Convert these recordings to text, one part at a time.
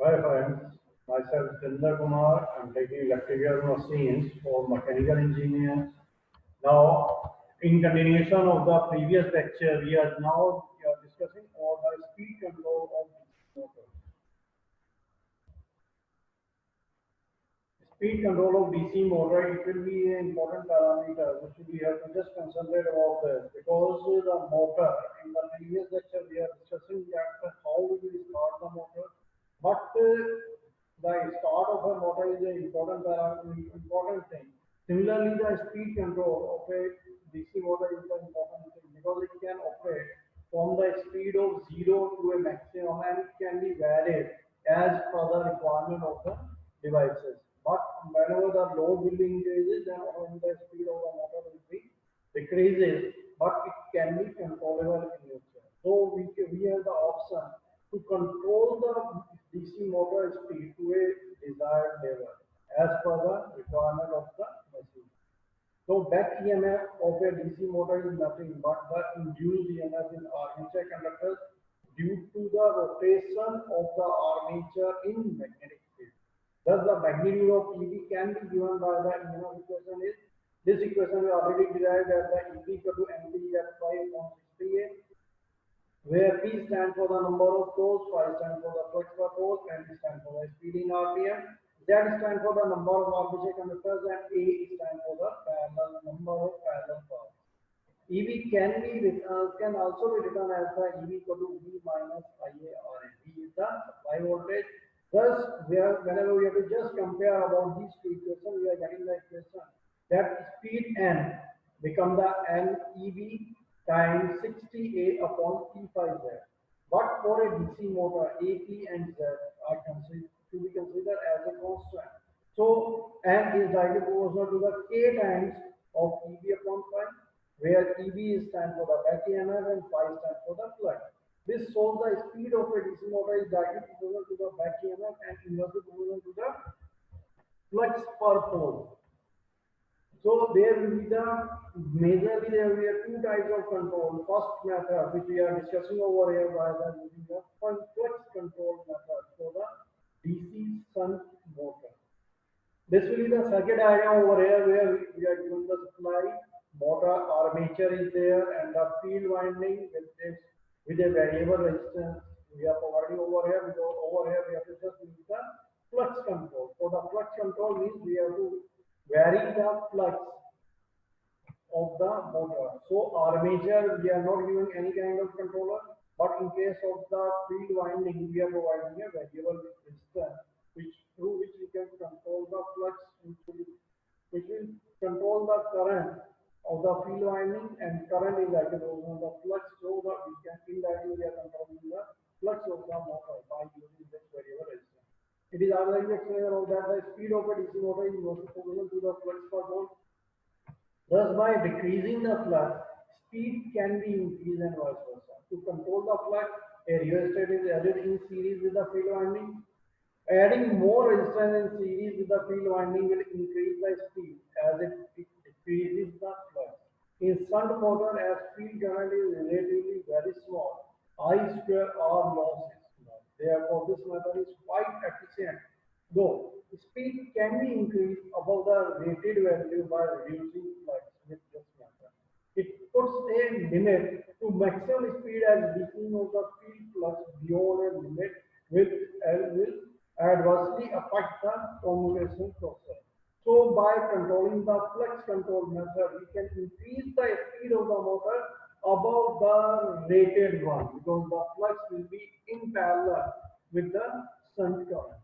Hi friends, myself Chandra Kumar. I'm taking electrical machines for mechanical engineers. Now, in continuation of the previous lecture, we are discussing all the speed control of DC motors. Speed control of DC motor, it will be an important parameter which we have to just concentrate about this because the motor in the previous lecture we are discussing that how we will start the motor, but the start of a motor is an important important thing. Similarly, the speed control of a DC motor is an important thing because it can operate from the speed of zero to a maximum and it can be varied as per the requirement of the devices. But whenever the load will be increases, then when the speed of the motor will be decreases, but it can be controllable in nature. So we have the option to control the DC motor speed to a desired level as per the requirement of the machine. So back EMF of a DC motor is nothing but the induced EMF in armature conductors due to the rotation of the armature in magnetic field. Thus, the magnitude of EB can be given by the EMF equation is this equation is already derived as the EB equal to MP at 5.68, where P stands for the number of poles, phi stands for the flux per pole, and D stands for the speed in RPM. Z stands for the number of armature conductors, and A stands for the number of parallel paths. EB can also be written as the EB equal to V minus IARA. V is the supply voltage. Thus, whenever we have to just compare about these two equations, we are getting the equation that speed N become the NEB times 60A upon T5Z. But for a DC motor, AP and Z are to be considered as a constant. So N is directly proportional to the K times of EB upon phi, where EB stands for the back EMF and phi stands for the flux. This shows the speed of a DC motor is directly proportional to the back EMF and inversely proportional to the flux per pole. So there will be majorly there will be two types of control. First method which we are discussing over here by the using the flux control method for the DC shunt motor. This will be the circuit diagram over here where we are given the supply, motor armature is there and the field winding with a variable resistance we are providing over here because over here we have to just use the flux control. For the flux control means we have to vary the flux of the motor. So armature we are not giving any kind of controller, but in case of the field winding we are providing a variable resistance through which we can control the flux, which will control the current of the field winding, and current is like the flux, so that we can indirectly we are controlling the flux of the motor by using this variable resistance. It is already explained about that the speed of a DC motor is also proportional to the flux per pole. Thus, by decreasing the flux, speed can be increased and vice versa. To control the flux, a rheostat is added in series with the field winding. Adding more resistance in series with the field winding will increase the speed as it decreases the flux. In shunt motor, as field current is relatively very small, I square R loss is small. Therefore, this method is quite efficient, though speed can be increased above the rated value by reducing flux with this method. It puts a limit to maximum speed as weakening of the field flux beyond a limit will adversely affect the commutational process. So by controlling the flux control method, we can increase the speed of the motor above the rated one because the flux will be in parallel with the shunt current.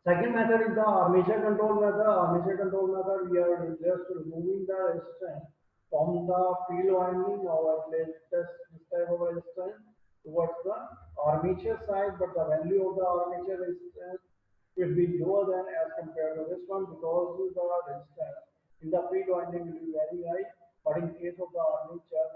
Second method is the armature control method. Armature control method, we are just removing the resistance from the field winding or let's test this type of resistance towards the armature side, but the value of the armature resistance will be lower than as compared to this one because the resistance in the field winding will be very high, but in case of the armature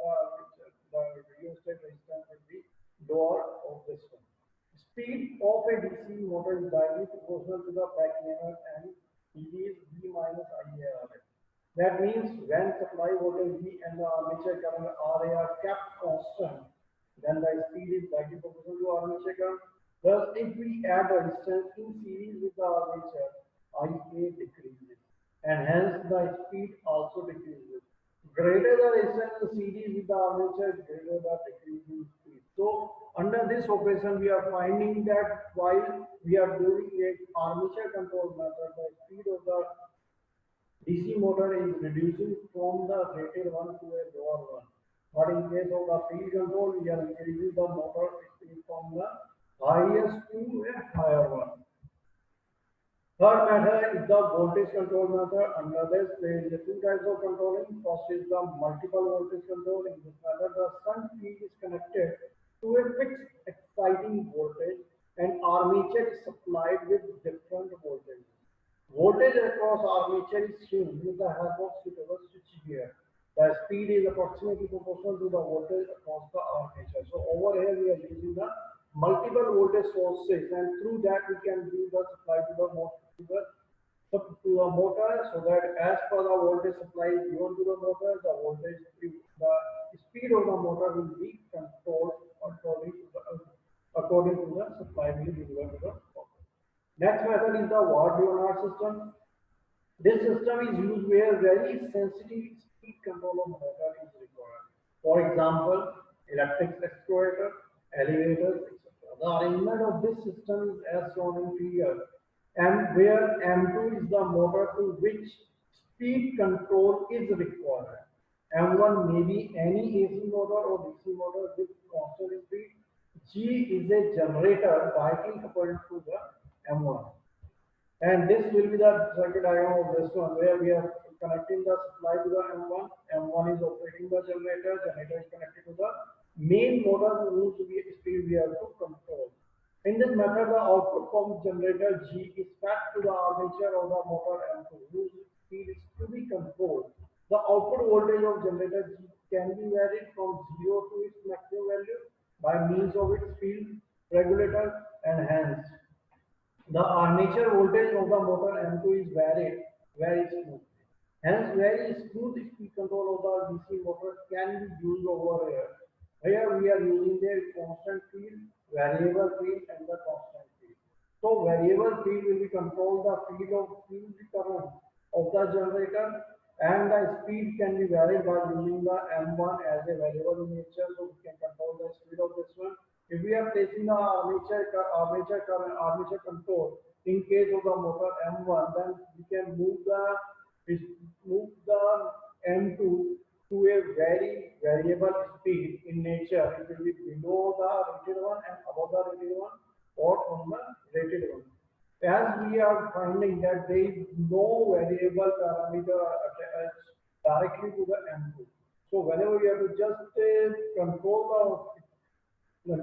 the rheostat resistance will be lower of this one. Speed of a DC motor is directly proportional to the back EMF and EB is V minus IARA. That means when supply voltage V and the armature current RA are kept constant, then the speed is directly proportional to armature current. Thus, if we add resistance in series with the armature, Ia decreases, and hence the speed also decreases. Greater the resistance in series with the armature, greater the decrease in speed. So, under this operation, we are finding that while we are doing a armature control method, the speed of the DC motor is reducing from the rated one to a lower one. But in case of the field control, we are increasing the motor speed from the highest to a higher one. Third method is the voltage control method. Under this, there is two types of controlling. First is the multiple voltage control. In this method, the shunt field is connected to a fixed exciting voltage and armature is supplied with different voltages. Voltage across armature is shown with the help of suitable switchgear. The speed is approximately proportional to the voltage across the armature. So over here we are using the multiple voltage sources, and through that we can do the supply to the motor, so that as per the voltage supply is given to the motor, the speed of the motor will be controlled according to the supply will be given to the motor. Next method is the Ward-Leonard system. This system is used where very sensitive speed control of motor is required. For example, electric excavator, elevators, etc. The arrangement of this system is as shown in figure, and where M2 is the motor to which speed control is required. M1 may be any AC motor or DC motor with constant speed. G is a generator directly coupled to the M1. And this will be the circuit diagram of this one, where we are connecting the supply to the M1. M1 is operating the generator. Generator is connected to the main motor whose speed we have to control. In this method, the output from generator G is fed to the armature of the motor M2, whose speed is to be controlled. The output voltage of generator G can be varied from 0 to its maximum value by means of its field regulator, and hence the armature voltage of the motor M2 is varied very smooth. Hence, very smooth speed control of the DC motor can be used over here. Here we are using the constant field, variable field, and the constant field. So variable field will be control the field current of the generator, and the speed can be varied by using the M1 as a variable in nature, so we can control the speed of this one. If we are placing the armature control in case of the motor M1, then we can move the M2 to a very variable speed in nature. It will be below the rated one and above the rated one, or on the rated one. As we are finding that there is no variable parameter attached directly to the M2. So whenever we have to just control the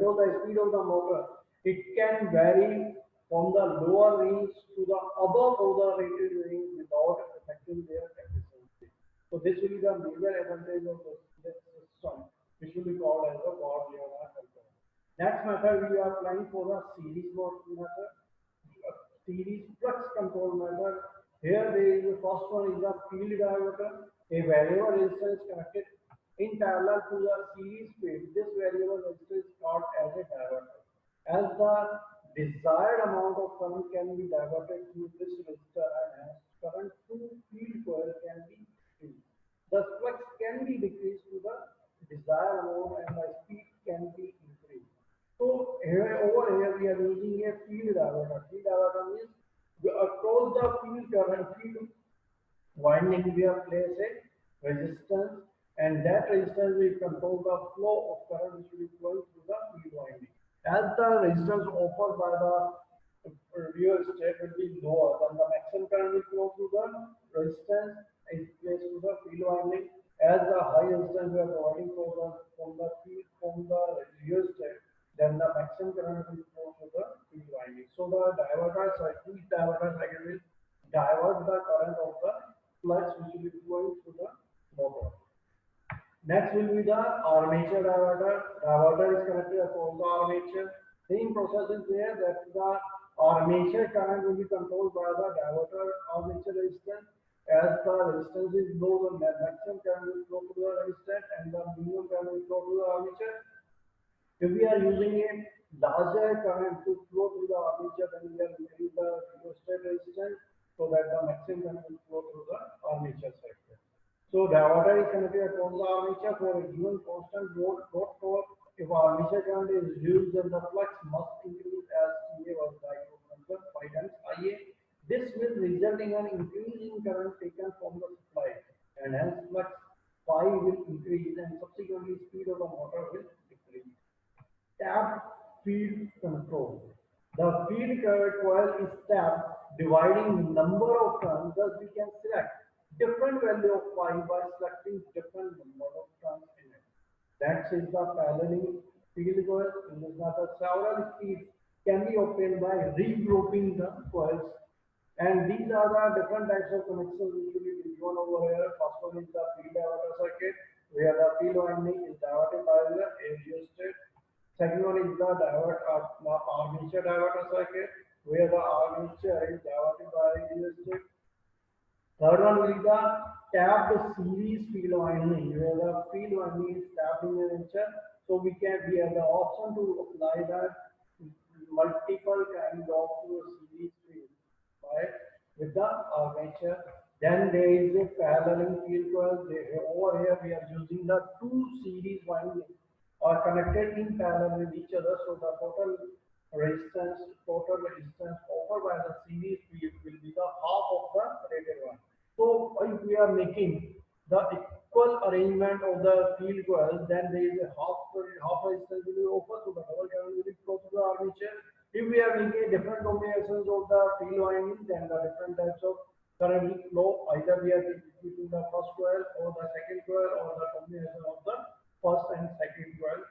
speed of the motor, it can vary from the lower range to the above of the rated range without affecting their efficiency. So this will be the major advantage of this system, which will be called as the Ward-Leonard control. Next method we are applying for the series method, series flux control method. Here the first one is the field diverter. A variable resistance connected in parallel to the series field. This variable resistance is called as a diverter. As the desired amount of current can be diverted through this resistor, and hence current through field coil can be increased. The flux can be decreased to the desired amount, and the speed can be increased. So over here we are using a field diverter. Field diverter means across the field winding we have placed a resistance, and that resistance will control the flow of current which will be flowing through the field winding. As the resistance offered by the real estate will be lower, then the maximum current will flow through the resistance is placed through the field winding. As the high resistance we are providing from the real estate, then the maximum current will flow through the field winding. So the each diverter cycle will divert the current of the flux which will be flowing through the motor. Next will be the armature diverter. Diverter is connected across the armature. Same process is there, that the armature current will be controlled by the diverter armature resistance. As the resistance is low, the maximum current will flow to the resistance, and the minimum current will flow to the armature. If we are using a larger current to flow through the armature, then we are increasing the rheostat resistance so that the maximum current will flow through the armature circuit. So diverter is connected across the armature for a given constant load torque. If armature current is reduced, then the flux must increase as TA was diagonal 5 times IA. This will result in an increase in current taken from the supply, and hence flux phi will increase and subsequently speed of the motor will decrease. Tapped field control. The field coil is tapped, dividing number of turns. Thus, we can select different value of phi by selecting different number of turns in it. That is the paralleling field coil. In this method, several speeds can be obtained by regrouping the coils. And these are the different types of connections which will be shown over here. First one is the field diverter circuit, where the field winding is diverted by the rheostat. Second one is the armature diverter circuit, where the armature is diverted by rheostat. Third one will be the tapped series field winding, where the field winding is tapped in nature. So we have the option to apply that multiple kind of series field, right, with the armature. Then there is a paralleling field coil. Over here we are using the two series winding are connected in parallel with each other. So the total resistance offered by the series field will be the half of the rated one. So if we are making the equal arrangement of the field coils, then there is a half resistance will be offered, so the double current will flow through the armature. If we are making different combinations of the field winding, then the different types of current will flow. Either we are using the first coil or the second coil or the combination of the first and second coil,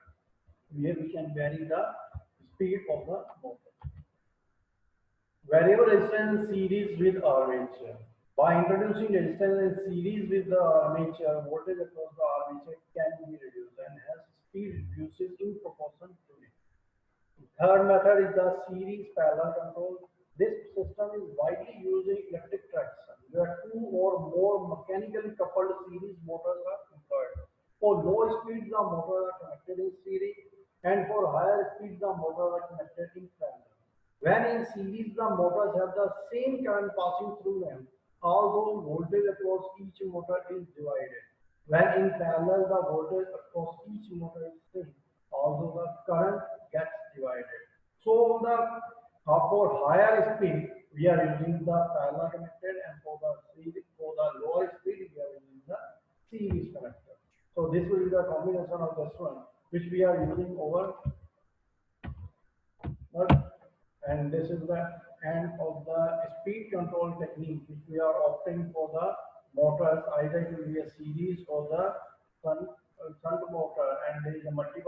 where we can vary the speed of the motor. Variable resistance series with armature. By introducing resistance in series with the armature, voltage across the armature can be reduced and hence speed reduces in proportion to it. Third method is the series parallel control. This system is widely used in electric traction, where two or more mechanically coupled series motors are employed. For low speeds, the motors are connected in series, and for higher speeds, the motors are connected in parallel. When in series, the motors have the same current passing through them, although voltage across each motor is divided. When in parallel, the voltage across each motor is same, although the current gets divided. So for higher speed, we are using the parallel connected, and for the lower speed, we are using the series connector. So this will be the combination of this one, which we are using over. And this is the end of the speed control technique which we are opting for the motors. Either it will be a series or the shunt motor, and there is a multiple